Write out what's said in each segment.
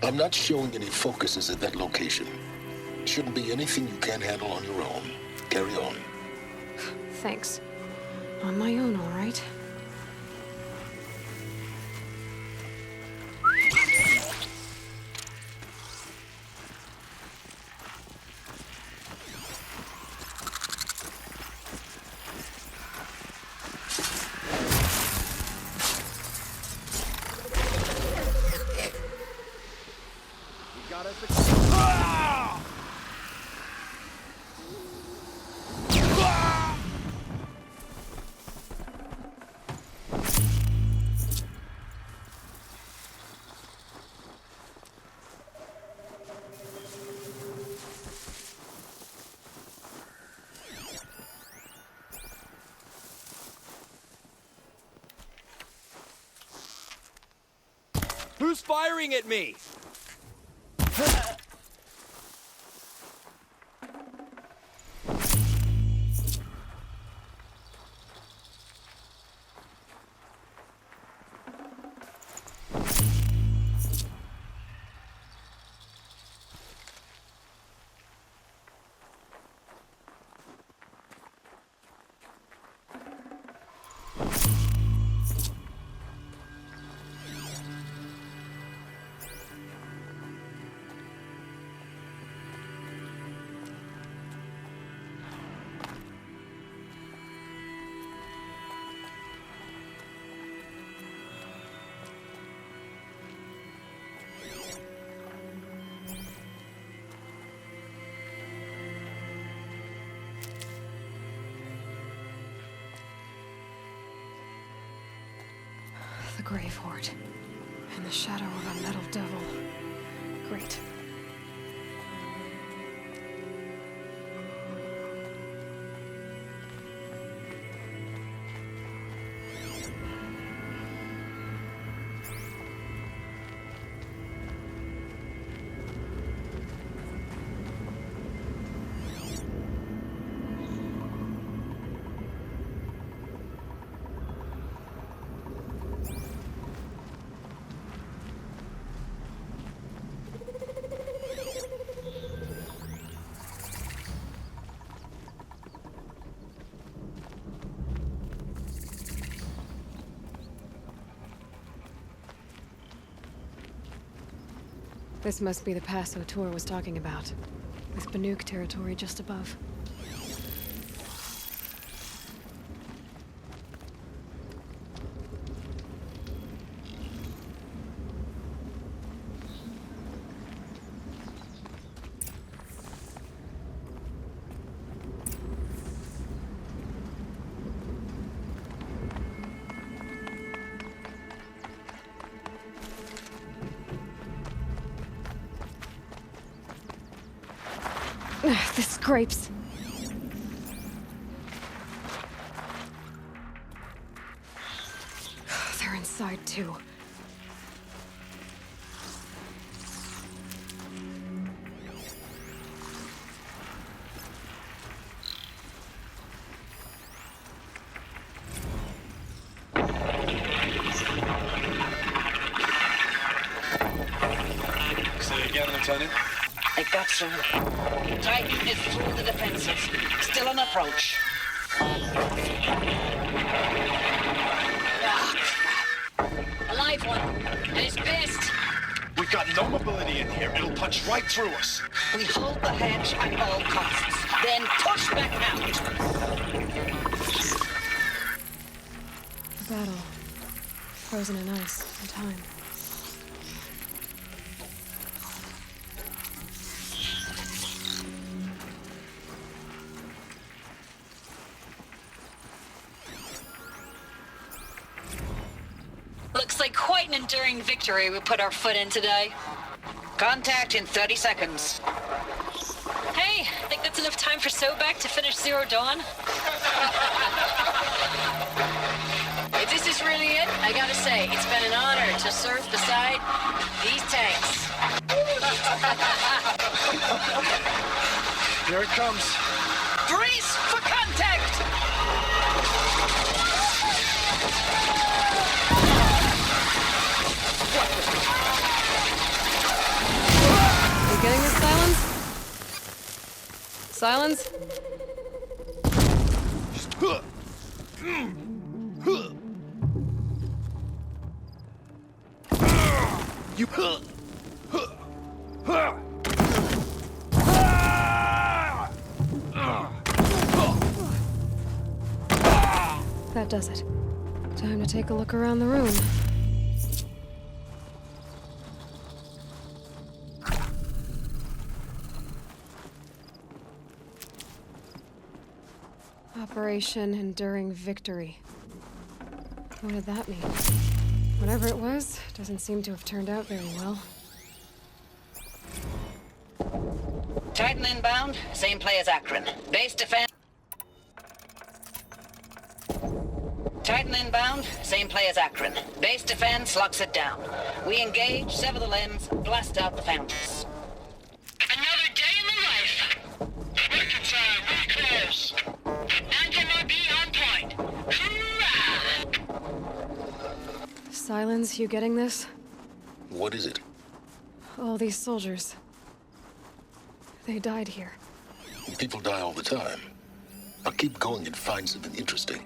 I'm not showing any focuses at that location. Shouldn't be anything you can't handle on your own. Carry on. Thanks. On my own, all right. Who's firing at me? The grave hoard. In the shadow of a metal devil. Great. This must be the pass O'Toole was talking about, with Banuk territory just above. The scrapes. They're inside too. Say again, Lieutenant. I got through. Titan is through the defenses. Still on approach. Ah, crap. A live one. And he's pissed. We've got no mobility in here. It'll punch right through us. We hold the hedge at all costs. Then push back out. The battle. Frozen in ice and time. Looks like quite an enduring victory we put our foot in today. Contact in 30 seconds. Hey, think that's enough time for Sobek to finish Zero Dawn? If this is really it, I gotta say, it's been an honor to serve beside these tanks. Here it comes. Brace for contact! Silence? You... That does it. Time to take a look around the room. Operation Enduring Victory. What did that mean? Whatever it was, doesn't seem to have turned out very well. Titan inbound, same play as Akron. Base defense. Titan inbound, same play as Akron. Base defense locks it down. We engage, sever the limbs, blast out the fountains. Another day in the life. Reconcile, we're close. MB on point. Hoorah! Silence, you getting this? What is it? All these soldiers. They died here. People die all the time. Now keep going and find something interesting.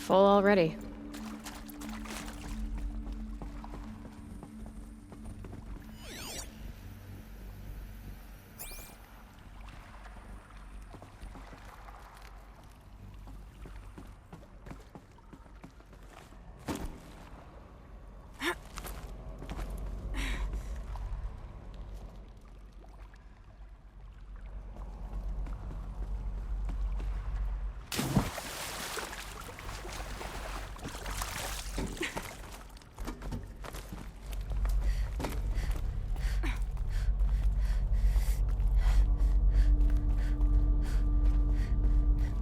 Full already.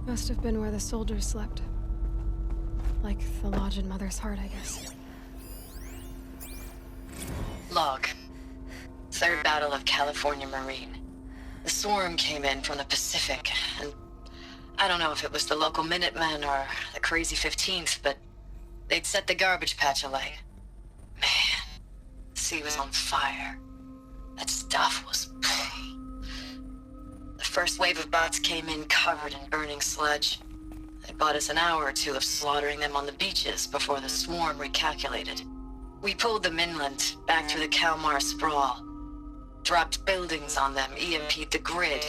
Must have been where the soldiers slept. Like the lodge in Mother's Heart, I guess. Log. Third Battle of California Marine. The swarm came in from the Pacific, and I don't know if it was the local Minutemen or the crazy 15th, but they'd set the garbage patch alight. Man, the sea was on fire. That stuff was... The first wave of bots came in covered in burning sludge. They bought us an hour or two of slaughtering them on the beaches before the swarm recalculated. We pulled them inland, back through the Kalmar sprawl. Dropped buildings on them, EMP'd the grid.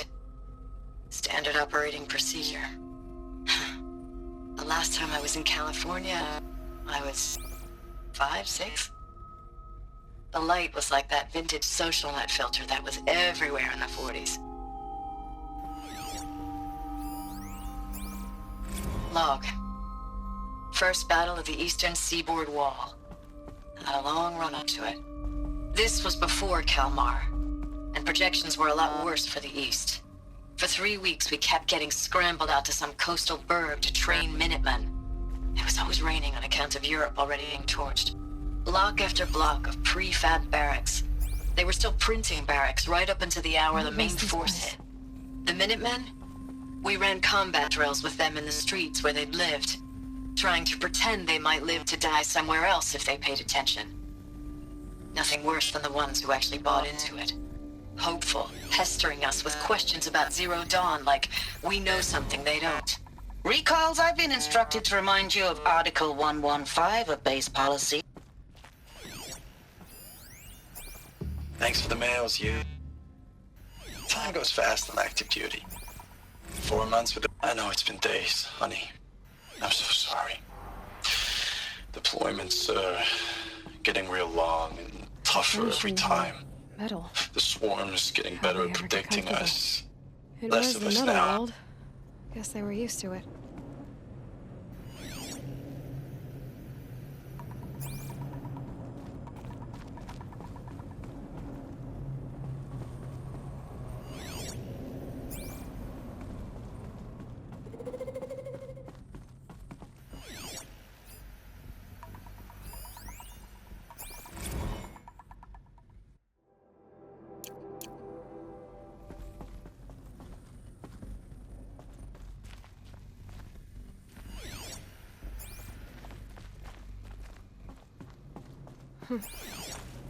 Standard operating procedure. The last time I was in California, I was 5, 6? The light was like that vintage social net filter that was everywhere in the 40s. Log. First battle of the eastern seaboard wall. Had a long run up to it. This was before Kalmar, and projections were a lot worse for the east. For 3 weeks, we kept getting scrambled out to some coastal burg to train Minutemen. It was always raining on account of Europe already being torched. Block after block of prefab barracks. They were still printing barracks right up until the hour the main force hit. The Minutemen? We ran combat drills with them in the streets where they'd lived, trying to pretend they might live to die somewhere else if they paid attention. Nothing worse than the ones who actually bought into it. Hopeful, pestering us with questions about Zero Dawn like we know something they don't. Recalls, I've been instructed to remind you of Article 115 of base policy. Thanks for the mails, you. Time goes fast on active duty. 4 months with I know it's been days, honey. I'm so sorry. Deployments are getting real long and tougher every time. Metal. The swarm's getting better at predicting us. It Less was of the us metal now. world. Guess they were used to it.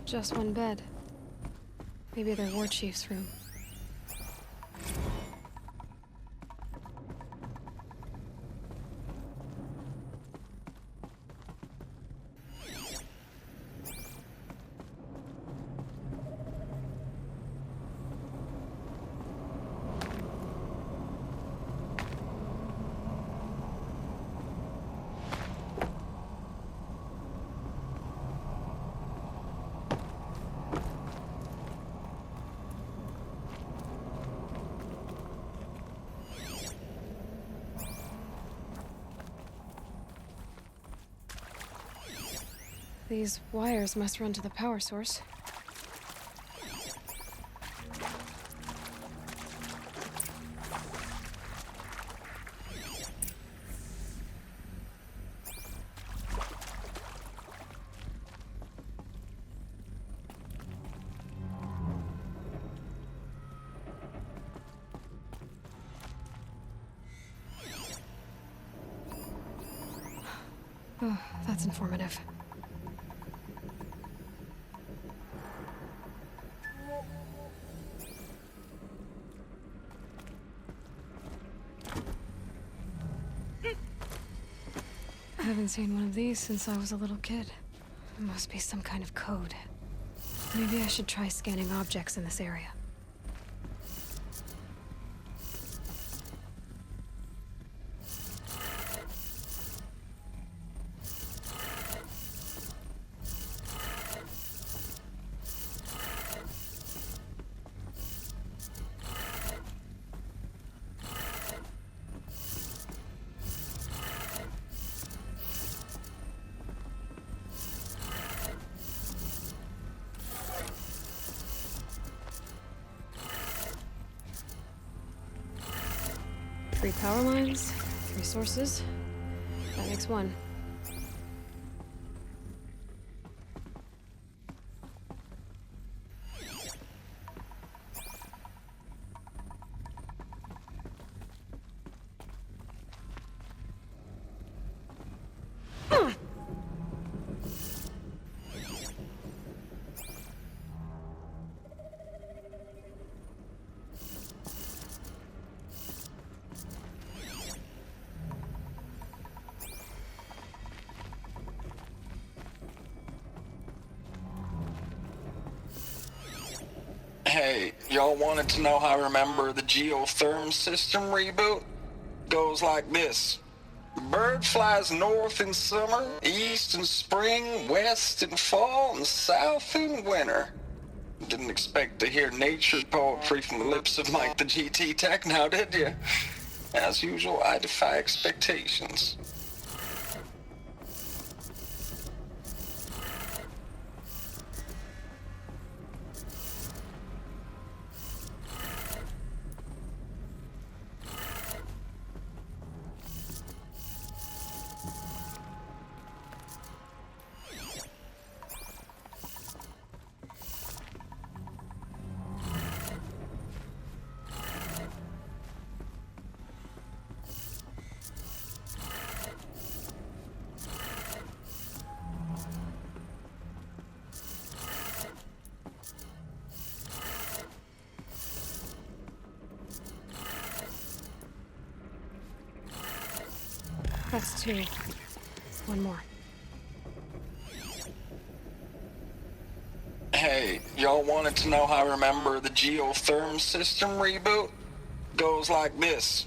Just one bed. Maybe their war chief's room. These wires must run to the power source. Oh, that's informative. I haven't seen one of these since I was a little kid. It must be some kind of code. Maybe I should try scanning objects in this area. Three power lines, 3 sources. That makes 1. Hey, y'all wanted to know how I remember the geotherm system reboot? Goes like this. Bird flies north in summer, east in spring, west in fall, and south in winter. Didn't expect to hear nature poetry from the lips of Mike the GT Tech now, did you? As usual, I defy expectations. That's 2. One more. Hey, y'all wanted to know how I remember the geotherm system reboot? Goes like this.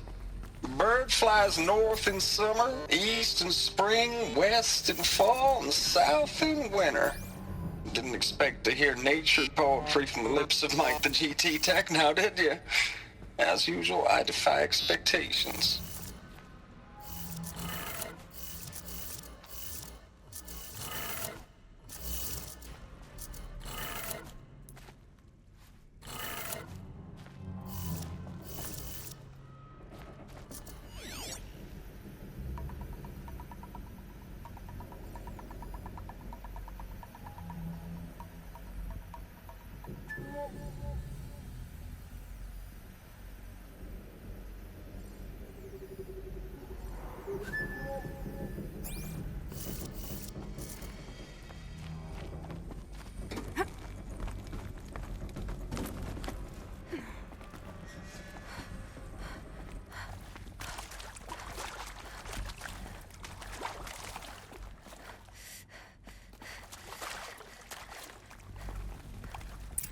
Bird flies north in summer, east in spring, west in fall, and south in winter. Didn't expect to hear nature poetry from the lips of Mike the GT Tech now, did you? As usual, I defy expectations.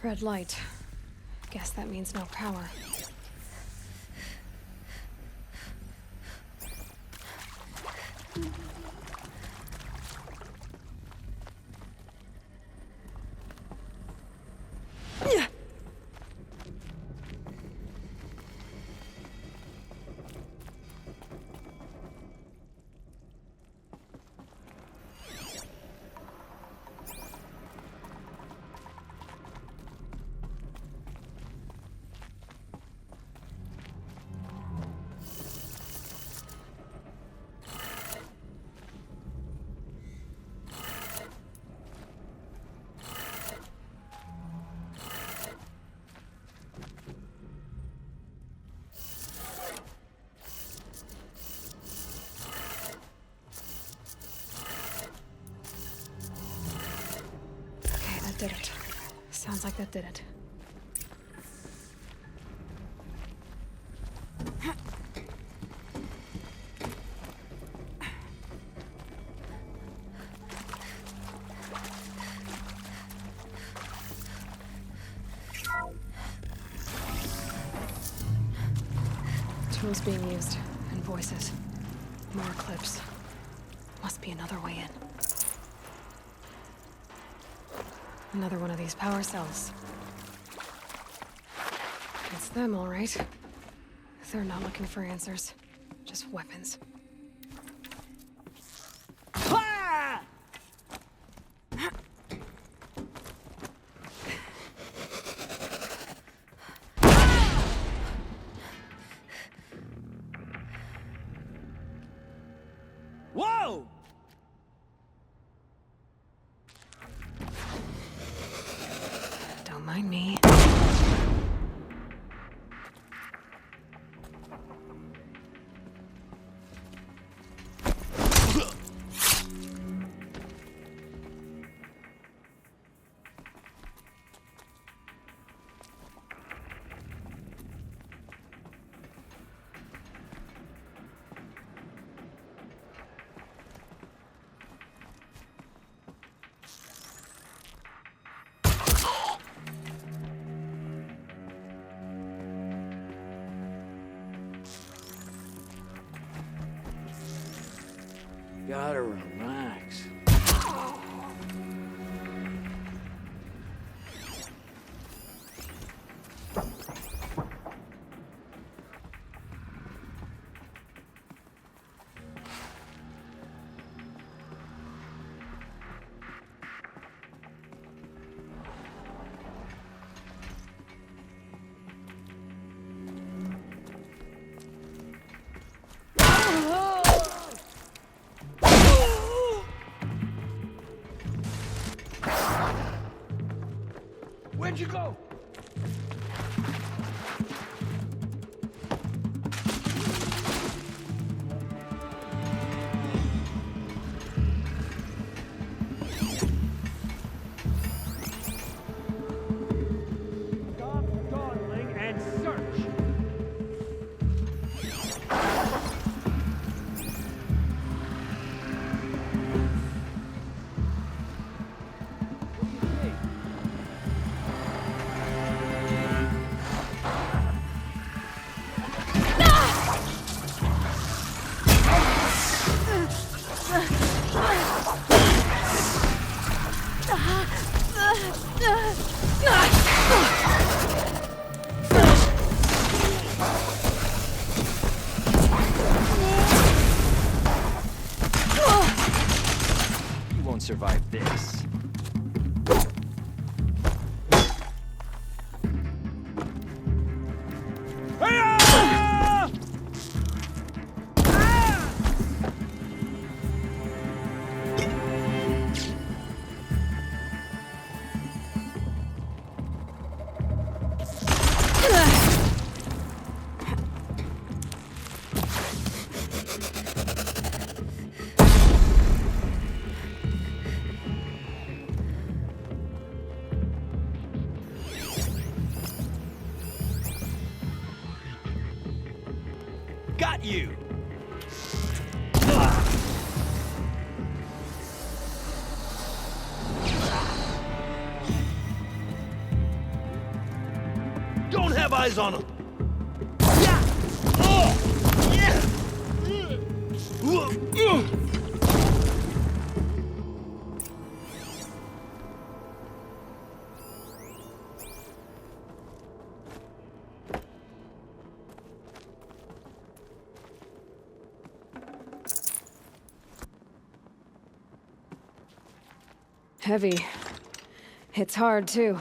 Red light. Guess that means no power. Did it. Sounds like that did it. Tools being used, and voices. More clips. Must be another way in. Another one of these power cells. It's them, all right. They're not looking for answers, just weapons. Whoa! Don't mind me. Gotta relax. Where'd you go? Stop dawdling and search. You won't survive this. Got you! Don't have eyes on him! Heavy. Hits hard, too.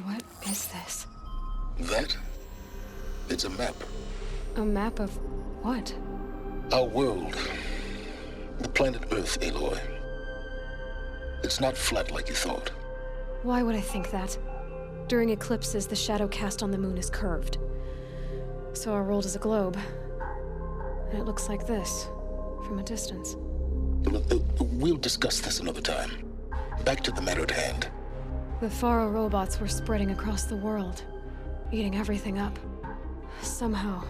What is this? That? It's a map. A map of what? Our world. The planet Earth, Aloy. It's not flat like you thought. Why would I think that? During eclipses, the shadow cast on the moon is curved. So our world is a globe. And it looks like this, from a distance. We'll discuss this another time. Back to the matter at hand. The Faro robots were spreading across the world, eating everything up. Somehow,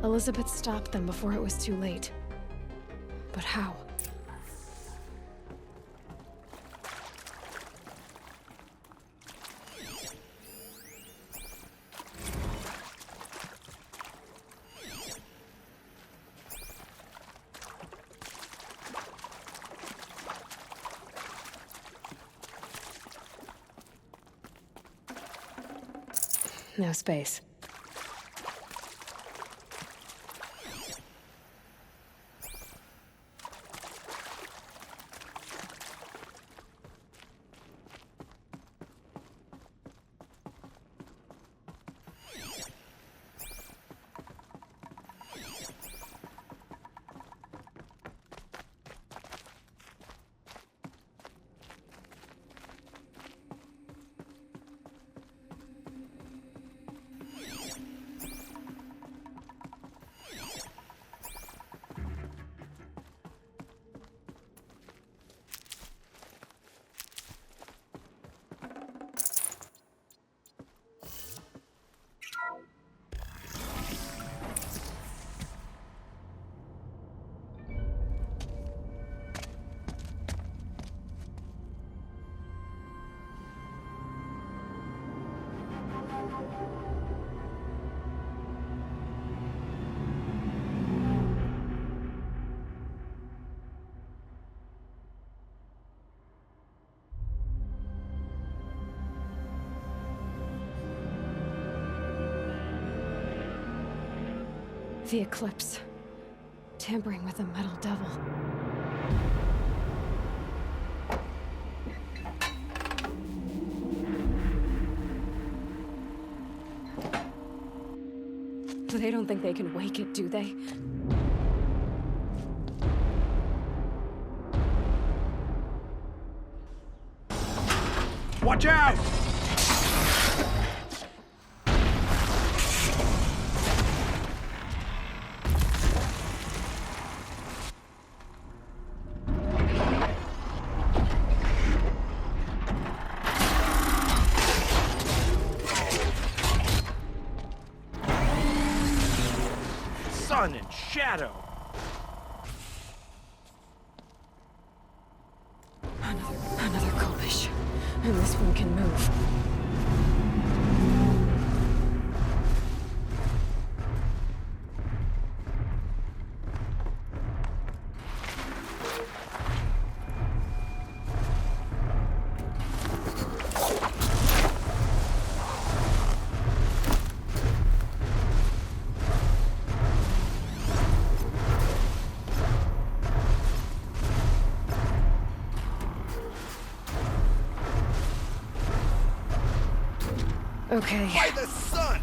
Elizabeth stopped them before it was too late. But how? No space. The Eclipse. Tampering with the Metal Devil. They don't think they can wake it, do they? Watch out! Sun and shadow. Another Kobish. And this one can move. Okay. By the sun!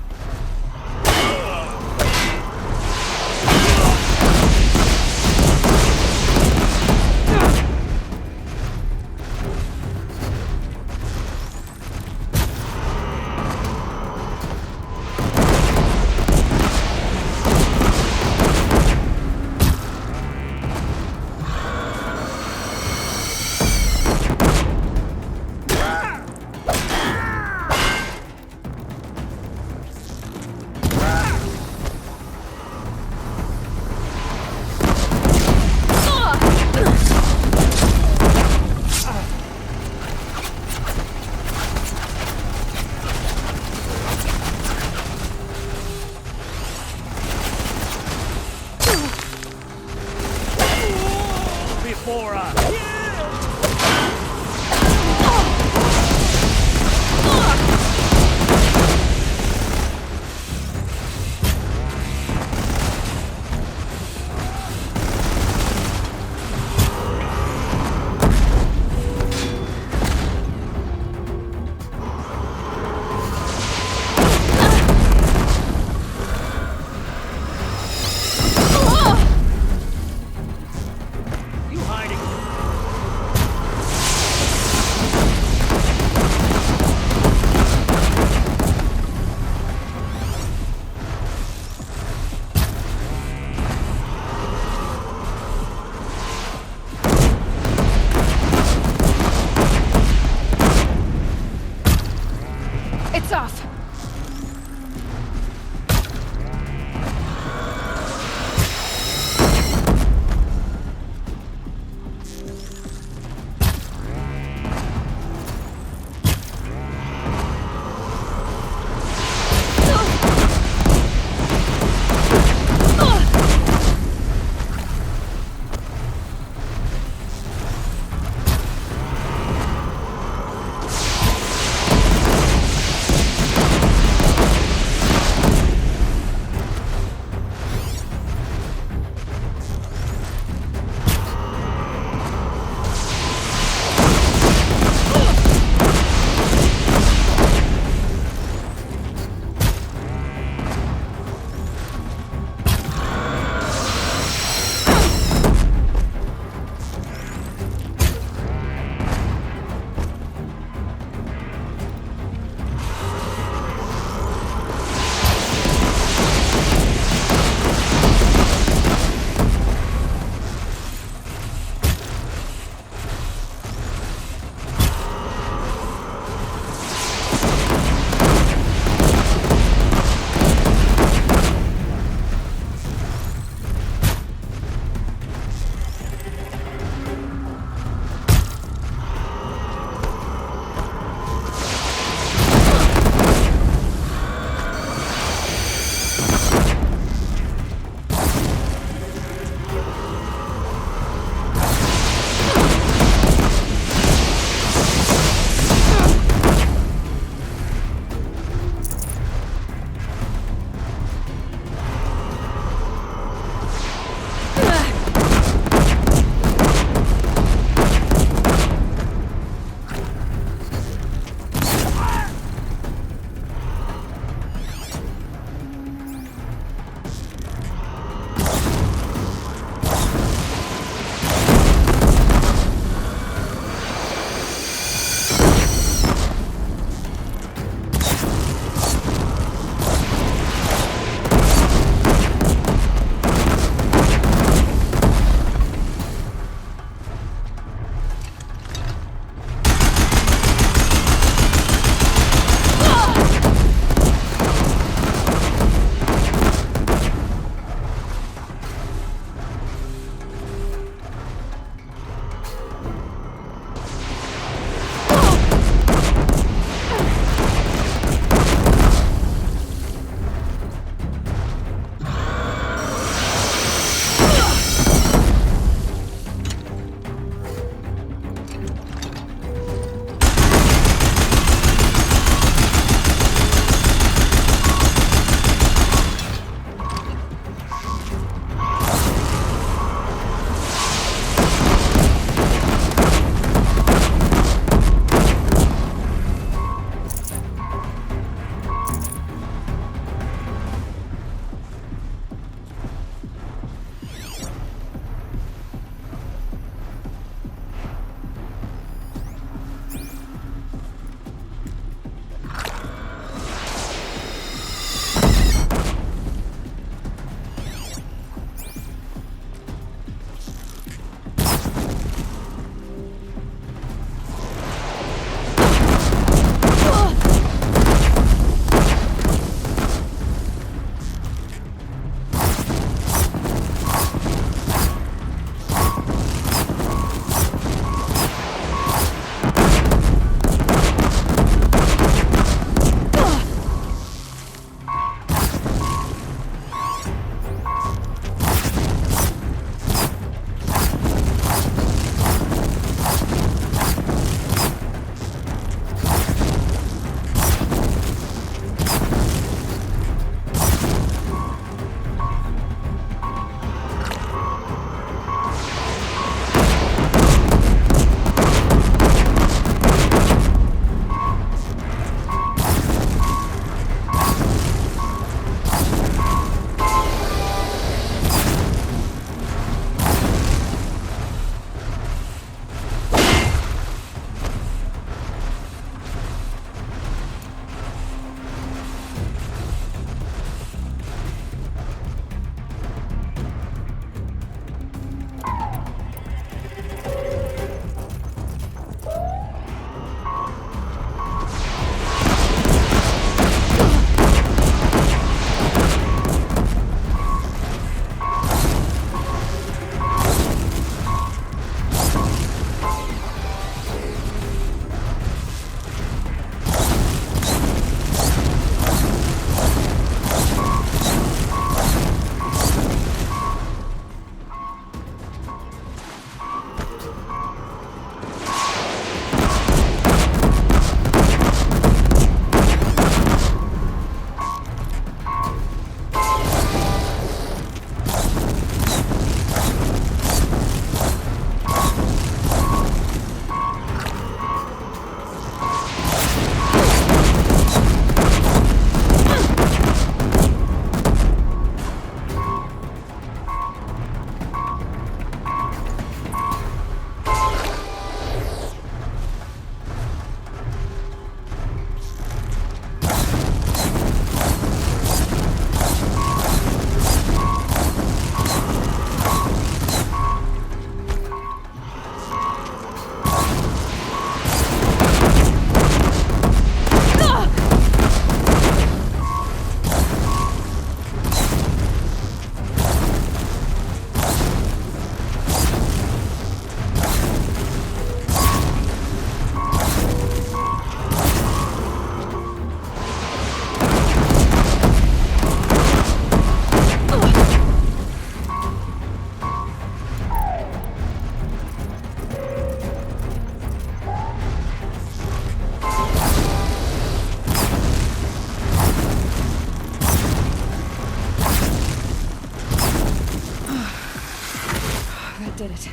did it.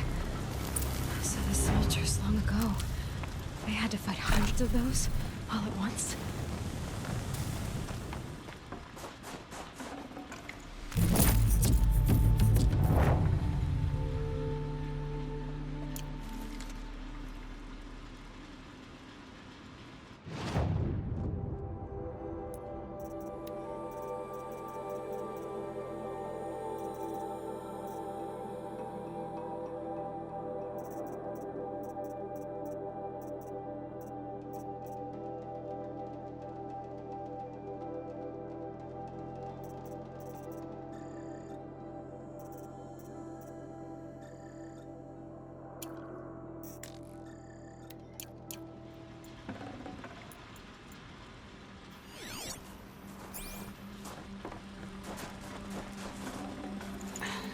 So the soldiers long ago, they had to fight hundreds of those all at once?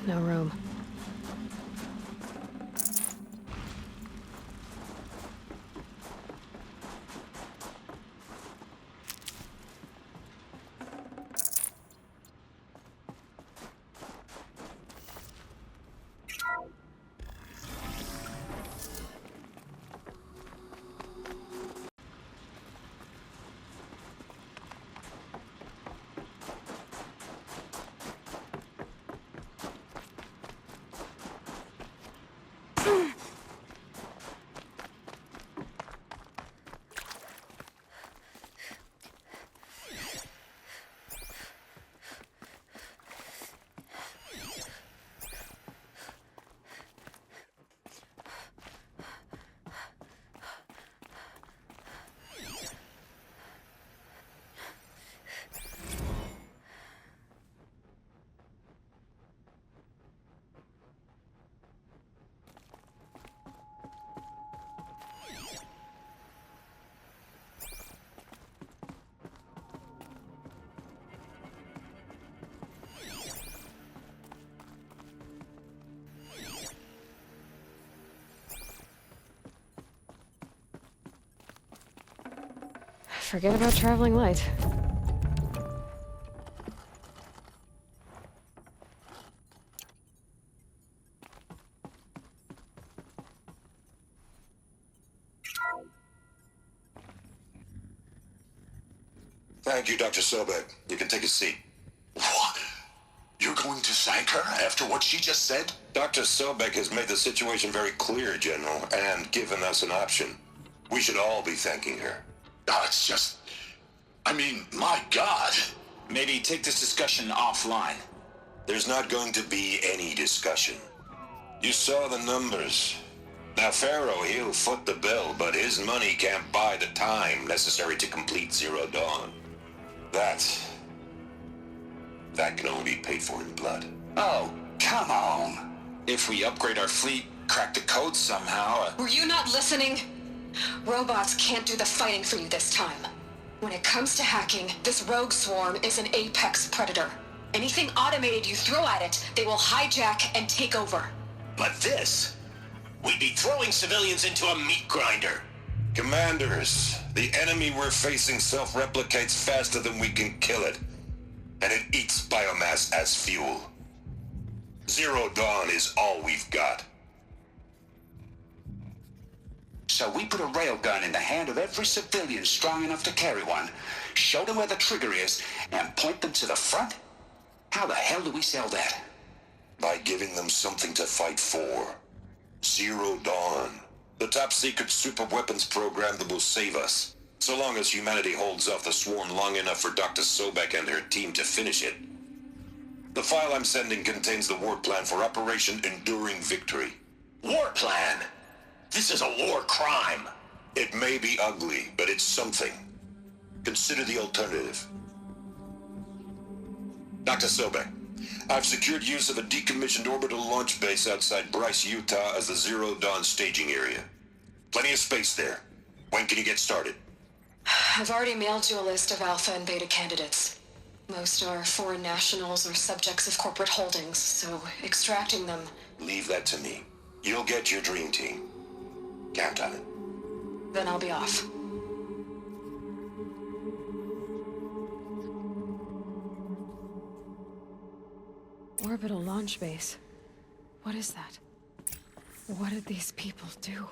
No room. Forget about traveling light. Thank you, Dr. Sobek. You can take a seat. What? You're going to thank her after what she just said? Dr. Sobek has made the situation very clear, General, and given us an option. We should all be thanking her. Oh, it's just... I mean, my God. Maybe take this discussion offline. There's not going to be any discussion. You saw the numbers. Now, Pharaoh, he'll foot the bill, but his money can't buy the time necessary to complete Zero Dawn. That can only be paid for in blood. Oh, come on. If we upgrade our fleet, crack the code somehow... Were you not listening? Robots can't do the fighting for you this time. When it comes to hacking, this rogue swarm is an apex predator. Anything automated you throw at it, they will hijack and take over. But this... we'd be throwing civilians into a meat grinder. Commanders, the enemy we're facing self-replicates faster than we can kill it. And it eats biomass as fuel. Zero Dawn is all we've got. So we put a railgun in the hand of every civilian strong enough to carry one, show them where the trigger is, and point them to the front? How the hell do we sell that? By giving them something to fight for. Zero Dawn. The top-secret super-weapons program that will save us. So long as humanity holds off the swarm long enough for Dr. Sobek and her team to finish it. The file I'm sending contains the war plan for Operation Enduring Victory. War plan? This is a war crime. It may be ugly, but it's something. Consider the alternative. Dr. Sobek, I've secured use of a decommissioned orbital launch base outside Bryce, Utah as the Zero Dawn staging area. Plenty of space there. When can you get started? I've already mailed you a list of alpha and beta candidates. Most are foreign nationals or subjects of corporate holdings, so extracting them... Leave that to me. You'll get your dream team. Count on it. Then I'll be off. Orbital launch base. What is that? What did these people do?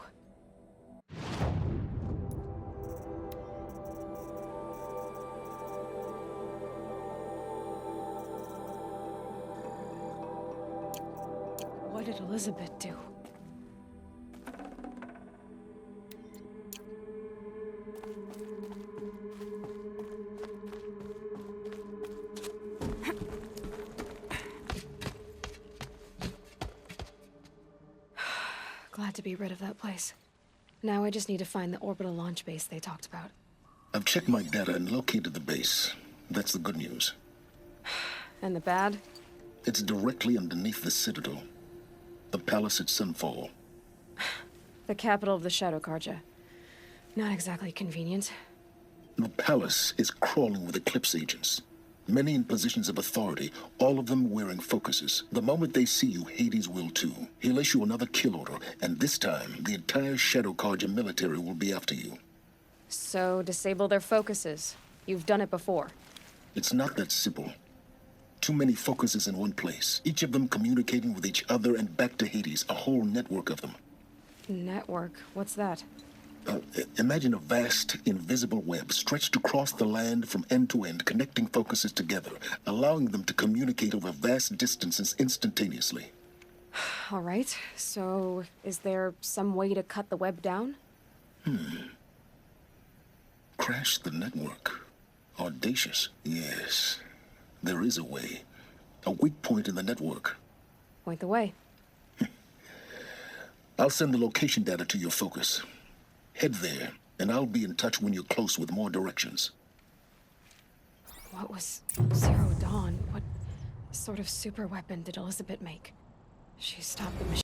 What did Elizabeth do? Glad to be rid of that place. Now I just need to find the orbital launch base they talked about. I've checked my data and located the base. That's the good news. And the bad? It's directly underneath the Citadel. The palace at Sunfall. The capital of the Shadow Carja. Not exactly convenient. The palace is crawling with Eclipse agents. Many in positions of authority, all of them wearing focuses. The moment they see you, Hades will too. He'll issue another kill order, and this time, the entire Shadow Carja military will be after you. So, disable their focuses. You've done it before. It's not that simple. Too many focuses in one place, each of them communicating with each other and back to Hades, a whole network of them. Network? What's that? Imagine a vast, invisible web stretched across the land from end to end, connecting focuses together, allowing them to communicate over vast distances instantaneously. All right, so is there some way to cut the web down? Crash the network. Audacious. Yes, there is a way. A weak point in the network. Point the way. I'll send the location data to your focus. Head there, and I'll be in touch when you're close with more directions. What was Zero Dawn? What sort of super weapon did Elizabeth make? She stopped the machine.